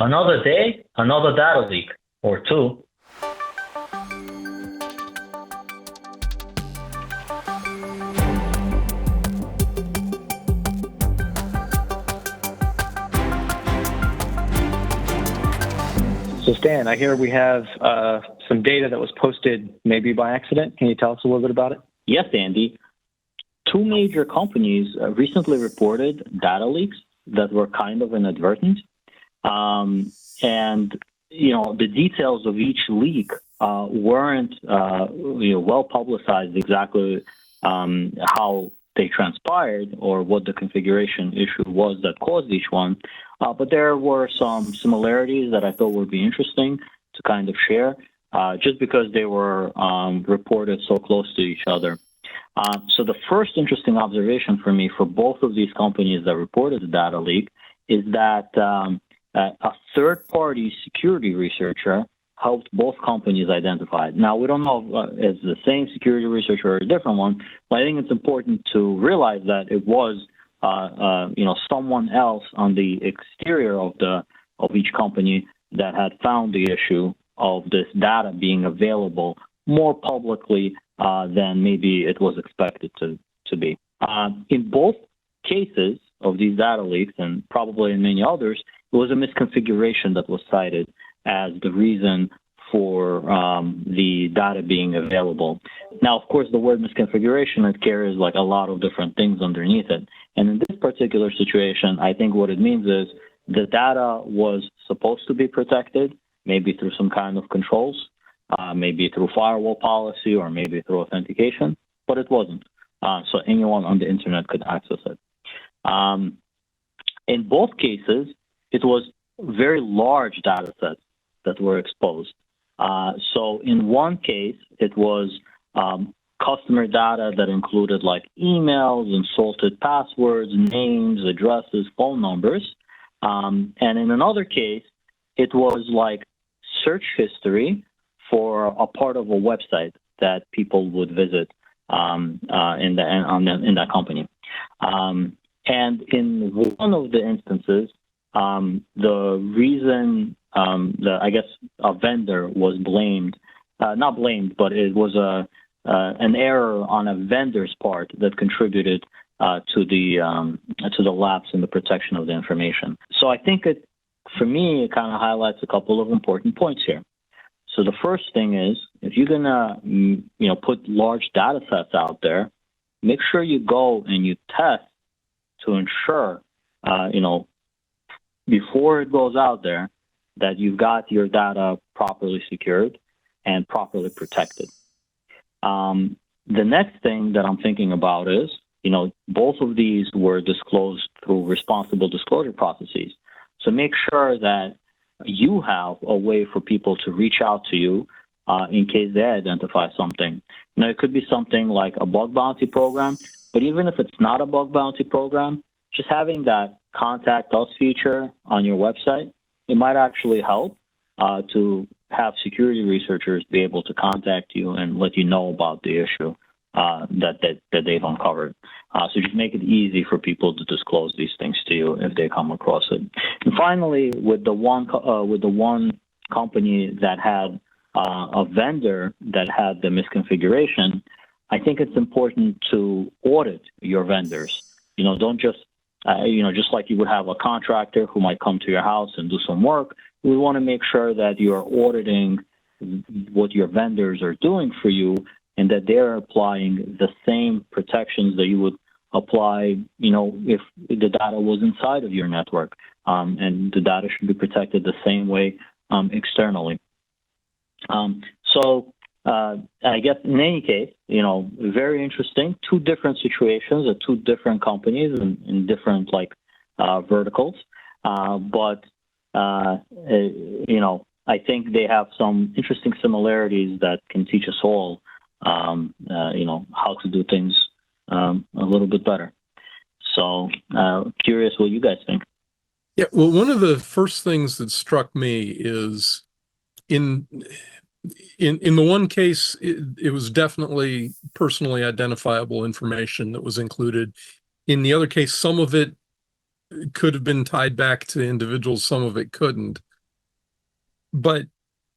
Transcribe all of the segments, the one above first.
Another day, another data leak, or two. So Stan, I hear we have some data that was posted maybe by accident. Can you tell us a little bit about it? Yes, Andy. Two major companies recently reported data leaks that were kind of inadvertent. And, the details of each leak weren't, well publicized exactly how they transpired or what the configuration issue was that caused each one. But there were some similarities that I thought would be interesting to kind of share, just because they were reported so close to each other. So the first interesting observation for me for both of these companies that reported the data leak is that a third-party security researcher helped both companies identify it. Now, we don't know if it's the same security researcher or a different one, but I think it's important to realize that it was, someone else on the exterior of each company that had found the issue of this data being available more publicly than maybe it was expected to be. In both cases of these data leaks, and probably in many others, it was a misconfiguration that was cited as the reason for the data being available. Now, of course, the word misconfiguration, it carries like a lot of different things underneath it. And in this particular situation, I think what it means is the data was supposed to be protected, maybe through some kind of controls, maybe through firewall policy or maybe through authentication, but it wasn't. So anyone on the internet could access it. In both cases, it was very large data sets that were exposed. So in one case, it was customer data that included like emails, insulted passwords, names, addresses, phone numbers. And in another case, it was like search history for a part of a website that people would visit in that company. And in one of the instances, the reason I guess a vendor was blamed, not blamed, but it was an error on a vendor's part that contributed to the lapse in the protection of the information. So I think for me, it kind of highlights a couple of important points here. So the first thing is, if you're gonna, put large data sets out there, make sure you go and you test to ensure, before it goes out there, that you've got your data properly secured and properly protected. The next thing that I'm thinking about is, both of these were disclosed through responsible disclosure processes. So make sure that you have a way for people to reach out to you in case they identify something. Now, it could be something like a bug bounty program, but even if it's not a bug bounty program, just having that contact us feature on your website, it might actually help to have security researchers be able to contact you and let you know about the issue that they've uncovered. So just make it easy for people to disclose these things to you if they come across it. And finally, with the one company that had a vendor that had the misconfiguration, I think it's important to audit your vendors. Don't just just like you would have a contractor who might come to your house and do some work, we want to make sure that you're auditing what your vendors are doing for you and that they're applying the same protections that you would apply, if the data was inside of your network. And the data should be protected the same way externally. So I guess in any case, very interesting. Two different situations at two different companies in different verticals. But I think they have some interesting similarities that can teach us all, how to do things a little bit better. So curious what you guys think. Yeah, well, one of the first things that struck me is in the one case, it was definitely personally identifiable information that was included. In the other case, some of it could have been tied back to individuals, some of it couldn't. but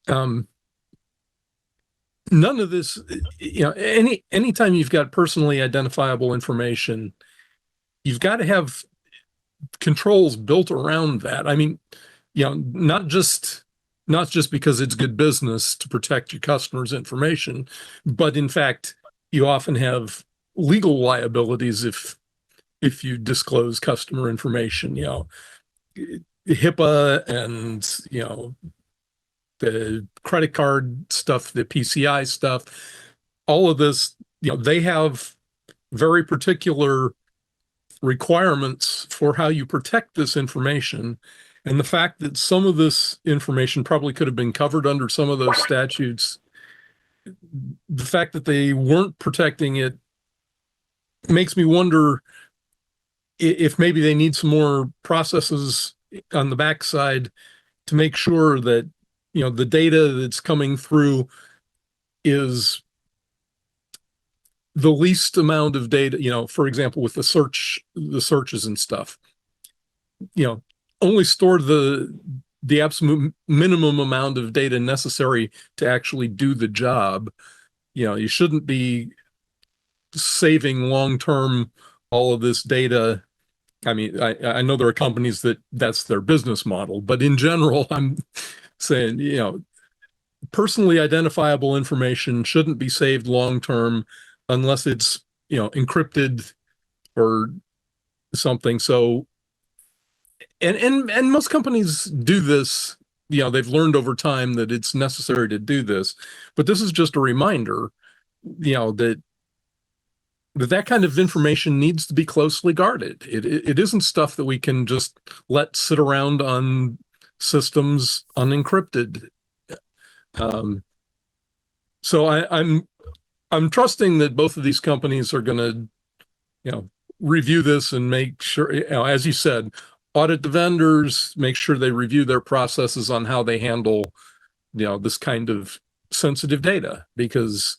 um, none of this, anytime you've got personally identifiable information, you've got to have controls built around that. I mean, not just because it's good business to protect your customers' information, but in fact, you often have legal liabilities if you disclose customer information, HIPAA and, the credit card stuff, the PCI stuff, all of this, they have very particular requirements for how you protect this information. And the fact that some of this information probably could have been covered under some of those statutes, the fact that they weren't protecting it makes me wonder if maybe they need some more processes on the backside to make sure that, the data that's coming through is the least amount of data, for example, with the searches and stuff, only store the absolute minimum amount of data necessary to actually do the job. You shouldn't be saving long-term all of this data. I mean, I know there are companies that's their business model, but in general, I'm saying, personally identifiable information shouldn't be saved long-term unless it's, encrypted or something. So, and most companies do this, they've learned over time that it's necessary to do this, but this is just a reminder, that kind of information needs to be closely guarded. It isn't stuff that we can just let sit around on systems unencrypted. So I'm trusting that both of these companies are going to, review this and make sure, as you said, audit the vendors, make sure they review their processes on how they handle, this kind of sensitive data, because,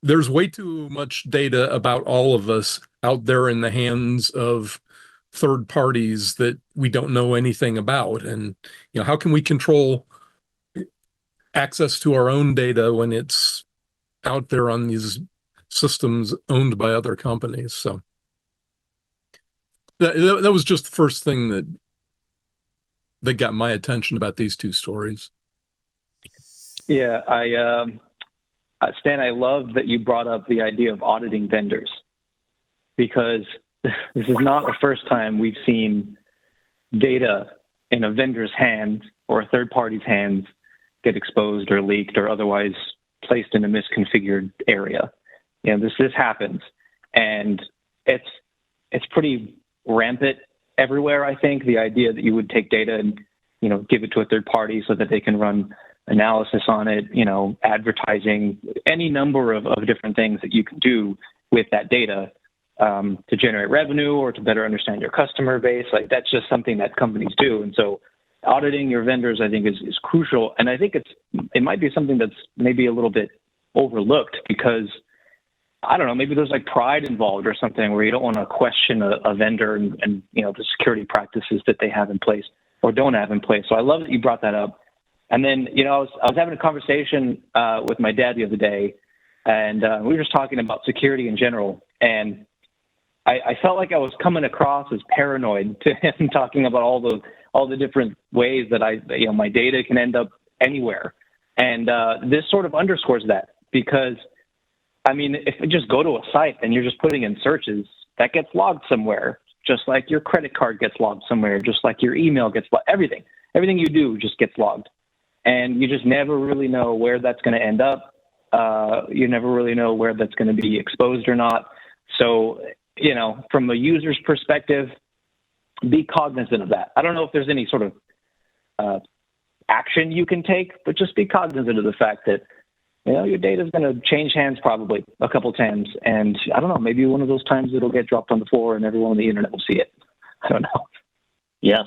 there's way too much data about all of us out there in the hands of third parties that we don't know anything about. And, how can we control access to our own data when it's out there on these systems owned by other companies? So that was just the first thing that got my attention about these two stories. Yeah, Stan, I love that you brought up the idea of auditing vendors, because this is not the first time we've seen data in a vendor's hands or a third party's hands get exposed or leaked or otherwise placed in a misconfigured area. This happens, and it's pretty rampant everywhere. I think the idea that you would take data and give it to a third party so that they can run analysis on it, advertising, any number of different things that you can do with that data to generate revenue or to better understand your customer base. Like, that's just something that companies do. And so auditing your vendors, I think, is crucial. And I think it might be something that's maybe a little bit overlooked, because I don't know, maybe there's like pride involved or something where you don't want to question a vendor and the security practices that they have in place or don't have in place. So I love that you brought that up. And then, I was having a conversation with my dad the other day, and we were just talking about security in general. And I felt like I was coming across as paranoid to him, talking about all the different ways that my data can end up anywhere. And this sort of underscores that, because, I mean, if you just go to a site and you're just putting in searches, that gets logged somewhere, just like your credit card gets logged somewhere, just like your email gets logged. Everything you do just gets logged. And you just never really know where that's going to end up. You never really know where that's going to be exposed or not. So, from a user's perspective, be cognizant of that. I don't know if there's any sort of action you can take, but just be cognizant of the fact that, your data is going to change hands probably a couple times. And I don't know, maybe one of those times it'll get dropped on the floor and everyone on the internet will see it. I don't know. Yes.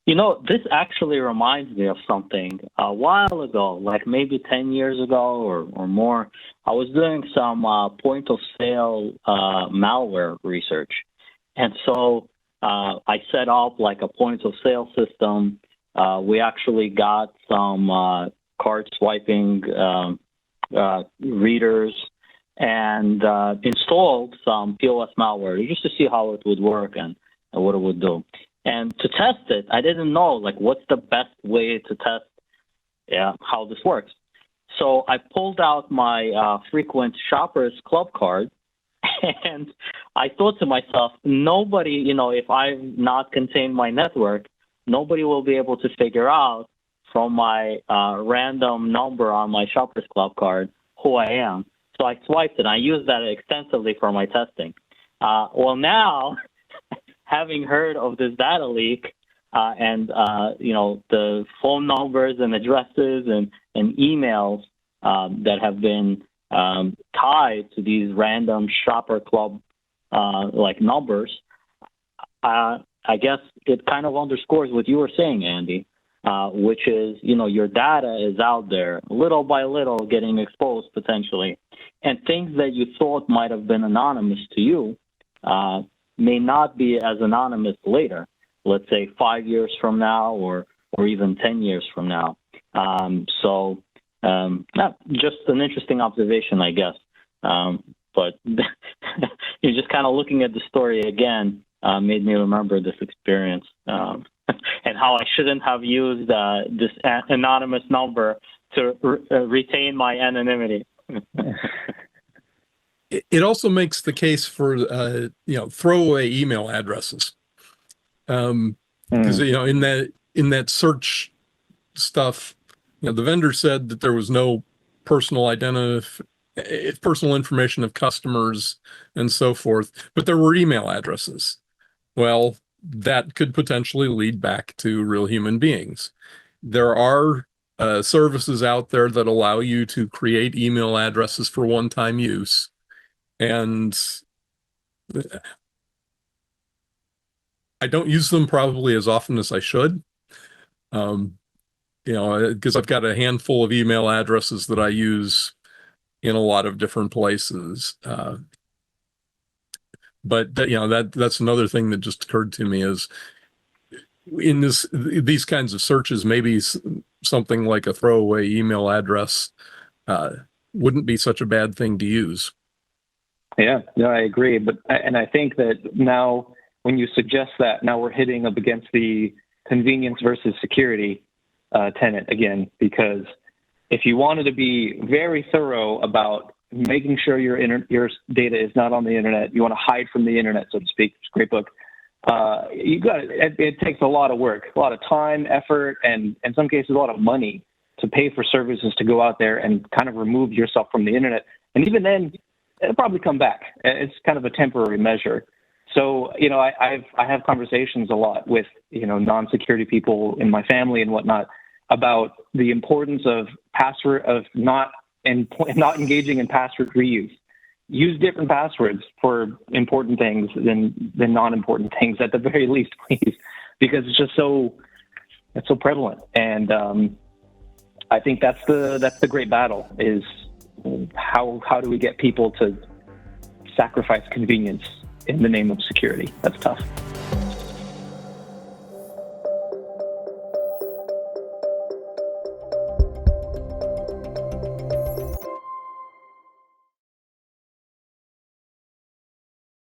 This actually reminds me of something. A while ago, like maybe 10 years ago or more, I was doing some point-of-sale malware research. And so I set up like a point of sale system. We actually got some card swiping readers and installed some POS malware just to see how it would work and what it would do. And to test it, I didn't know like what's the best way to test how this works. So I pulled out my frequent shoppers club card, and I thought to myself, nobody, if I've not contained my network, nobody will be able to figure out from my random number on my shoppers club card who I am. So I swiped it. I used that extensively for my testing. Well, now, having heard of this data leak and the phone numbers and addresses and emails that have been tied to these random shopper club like numbers, I guess it kind of underscores what you were saying, Andy, which is, your data is out there little by little getting exposed potentially. And things that you thought might have been anonymous to you may not be as anonymous later, let's say 5 years from now or even 10 years from now. Just an interesting observation, I guess. But you're just kind of looking at the story again, made me remember this experience and how I shouldn't have used this anonymous number to retain my anonymity. It also makes the case for throwaway email addresses, because in that search stuff, the vendor said that there was no personal information of customers and so forth, but there were email addresses. Well, that could potentially lead back to real human beings. There are services out there that allow you to create email addresses for one-time use. And I don't use them probably as often as I should, because I've got a handful of email addresses that I use in a lot of different places. But that's another thing that just occurred to me is in these kinds of searches, maybe something like a throwaway email address wouldn't be such a bad thing to use. Yeah, no, I agree. And I think that now when you suggest that, now we're hitting up against the convenience versus security tenet again, because if you wanted to be very thorough about making sure your data is not on the internet, you want to hide from the internet, so to speak, it's a great book. It takes a lot of work, a lot of time, effort, and in some cases, a lot of money to pay for services to go out there and kind of remove yourself from the internet. And even then, it'll probably come back. It's kind of a temporary measure. So, I have conversations a lot with, non-security people in my family and whatnot about the importance of not engaging in password reuse. Use different passwords for important things than non-important things at the very least, please, because it's so prevalent. And I think that's the great battle is how do we get people to sacrifice convenience in the name of security? That's tough.